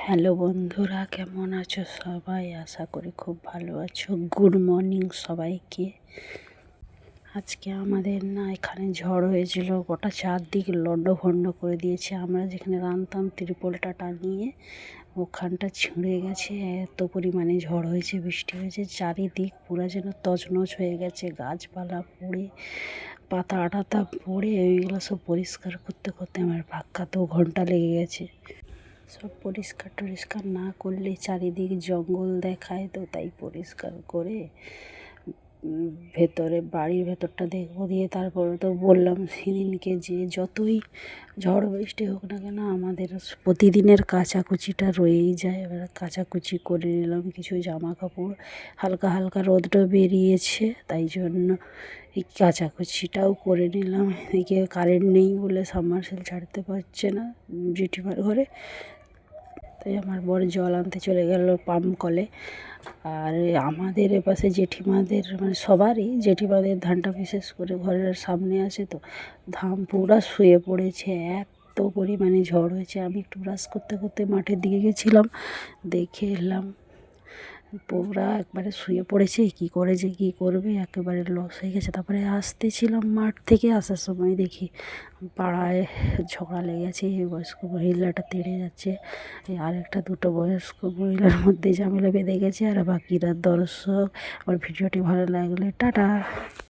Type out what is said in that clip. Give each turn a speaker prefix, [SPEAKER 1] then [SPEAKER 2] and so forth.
[SPEAKER 1] Hello বন্ধুরা, কেমন আছো সবাই? আশা করি খুব ভালো আছো। গুড মর্নিং সবাইকে। আজকে আমাদের এখানে ঝড় হয়েছিল, গোটা চারদিক লন্ডভন্ড করে দিয়েছে। আমরা যেখানে রাঁধতাম ত্রিপলটা টানিয়ে ওখানটা ছিঁড়ে গেছে। এত পরিমাণে ঝড় হয়েছে, বৃষ্টি হয়েছে, চারিদিক পুরো যেন তছনছ হয়ে গেছে। গাছপালা পড়ে, পাতা টাতা পড়ে ওইগুলো সব পরিষ্কার করতে করতে আমার পাক্কা 2 ঘন্টা লেগে গেছে। সব পরিষ্কার না করলে চারিদিক জঙ্গল দেখায়, তো তাই পরিষ্কার করে বাড়ির ভেতরটা দেখবো। দিয়ে তারপরে তো বললাম সেদিনকে যে যতই ঝড় বৃষ্টি হোক না কেন আমাদের প্রতিদিনের কাচাকুচিটা রয়েই যায়। এবার কাচাকুচি করে নিলাম, কিছু জামা কাপড় হালকা হালকা রোদটা বেরিয়েছে, তাই জন্য এই কাচাকুচিটাও করে নিলাম। এদিকে কারেন্ট নেই বলে সাবমার্সিবল ছাড়তে পারছে না জেঠিমার ঘরে, তাই আমার বর জল আনতে চলে গেল পাম্প কলে। আর আমাদের এপাশে জেঠিমাদের সবারই জেঠিমাদের ধানটা বিশেষ করে ঘরের সামনে আছে, তো ধান পুরা শুয়ে পড়েছে। এত পরিমাণে ঝড় হয়েছে। আমি একটু ব্রাশ করতে করতে মাঠের দিকে গেছিলাম, দেখে এলাম পুরা একবারে শুয়ে পড়েছে। কী করে যে কী করবে, একেবারে লস হয়ে গেছে। তারপরে আসতেছিলাম মাঠ থেকে, আসার সময় দেখি পাড়ায় ঝগড়া লেগে গেছে। এই বয়স্ক মহিলাটা তেড়ে যাচ্ছে, আর একটা দুটো বয়স্ক মহিলার মধ্যে ঝামেলা বেঁধে গেছে। আর বাকিরা দর্শক। আমার ভিডিওটি ভালো লাগলে টাটা।